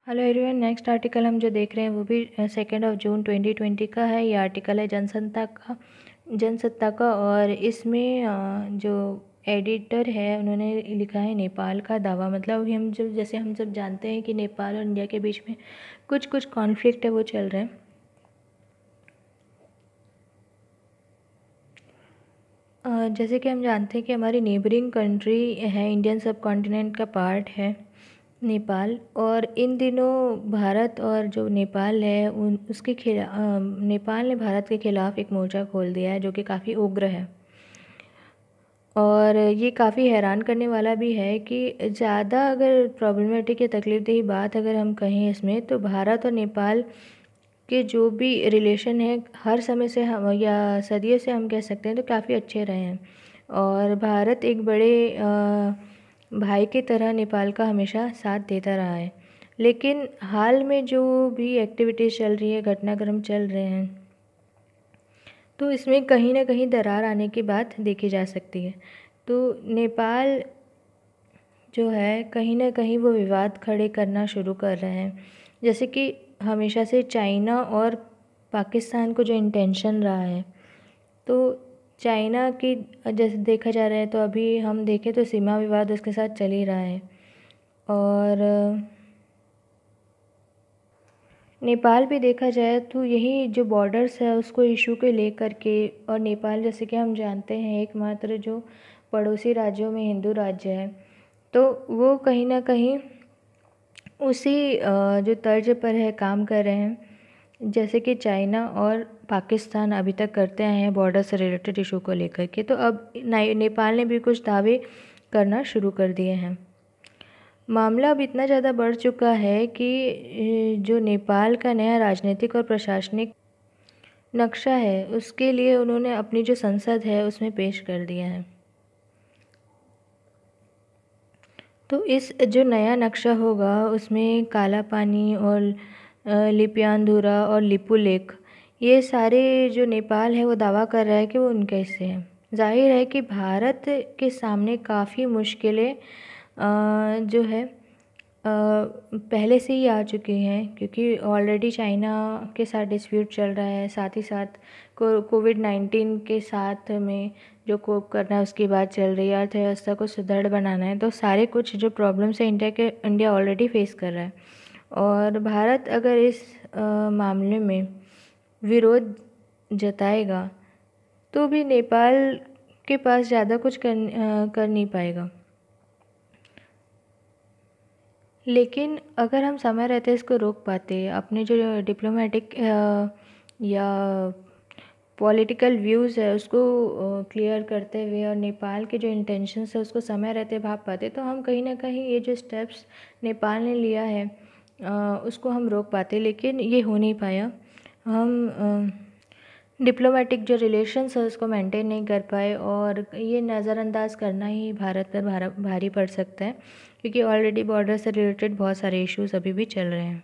Hello everyone, next article हम जो देख रहे हैं वो भी 2 जून 2020 का है। ये आर्टिकल है जनसत्ता का और इसमें जो एडिटर है उन्होंने लिखा है नेपाल का दावा। मतलब हम सब जानते हैं कि नेपाल और इंडिया के बीच में कुछ कुछ कॉन्फ्लिक्ट है वो चल रहे हैं। जैसे कि हम जानते हैं कि हमारी नेबरिंग कंट्री है, इंडियन सब कॉन्टिनेंट का पार्ट है नेपाल। और इन दिनों भारत और जो नेपाल है उसके नेपाल ने भारत के खिलाफ़ एक मोर्चा खोल दिया है जो कि काफ़ी उग्र है। और ये काफ़ी हैरान करने वाला भी है कि ज़्यादा अगर प्रॉब्लमेटिक या तकलीफ़देही बात अगर हम कहें इसमें, तो भारत और नेपाल के जो भी रिलेशन है हर समय से हम या सदियों से हम कह सकते हैं तो काफ़ी अच्छे रहे हैं। और भारत एक बड़े भाई की तरह नेपाल का हमेशा साथ देता रहा है। लेकिन हाल में जो भी एक्टिविटीज़ चल रही है, घटनाक्रम चल रहे हैं, तो इसमें कहीं ना कहीं दरार आने की बात देखी जा सकती है। तो नेपाल जो है कहीं ना कहीं वो विवाद खड़े करना शुरू कर रहे हैं। जैसे कि हमेशा से चाइना और पाकिस्तान को जो इंटेंशन रहा है, तो चाइना की जैसे देखा जा रहा है, तो अभी हम देखें तो सीमा विवाद उसके साथ चल ही रहा है। और नेपाल भी देखा जाए तो यही जो बॉर्डर्स है उसको इशू के लेकर के, और नेपाल जैसे कि हम जानते हैं एकमात्र जो पड़ोसी राज्यों में हिंदू राज्य है, तो वो कहीं ना कहीं उसी जो तर्ज पर है काम कर रहे हैं जैसे कि चाइना और पाकिस्तान अभी तक करते आए हैं बॉर्डर से रिलेटेड इशू को लेकर के। तो अब नेपाल ने भी कुछ दावे करना शुरू कर दिए हैं। मामला अब इतना ज़्यादा बढ़ चुका है कि जो नेपाल का नया राजनीतिक और प्रशासनिक नक्शा है उसके लिए उन्होंने अपनी जो संसद है उसमें पेश कर दिया है। तो इस जो नया नक्शा होगा उसमें काला पानी और लिपियानधुरा और लिपुलेख, ये सारे जो नेपाल है वो दावा कर रहा है कि वो उनके हिस्से हैं। जाहिर है कि भारत के सामने काफ़ी मुश्किलें जो है पहले से ही आ चुकी हैं, क्योंकि ऑलरेडी चाइना के साथ डिस्प्यूट चल रहा है। साथ ही साथ कोविड-19 के साथ में जो कोप करना है उसकी बात चल रही है, अर्थव्यवस्था को सुदृढ़ बनाना है। तो सारे कुछ जो प्रॉब्लम्स हैं इंडिया ऑलरेडी फेस कर रहा है। और भारत अगर इस मामले में विरोध जताएगा तो भी नेपाल के पास ज़्यादा कुछ कर नहीं पाएगा। लेकिन अगर हम समय रहते इसको रोक पाते, अपने जो डिप्लोमेटिक या पॉलिटिकल व्यूज़ है उसको क्लियर करते हुए और नेपाल के जो इंटेंशंस है उसको समय रहते भाप पाते, तो हम कहीं ना कहीं ये जो स्टेप्स नेपाल ने लिया है उसको हम रोक पाते। लेकिन ये हो नहीं पाया। हम डिप्लोमेटिक जो रिलेशंस है उसको मेंटेन नहीं कर पाए, और ये नज़रअंदाज करना ही भारत पर भारी पड़ सकता है, क्योंकि ऑलरेडी बॉर्डर से रिलेटेड बहुत सारे इश्यूज अभी भी चल रहे हैं।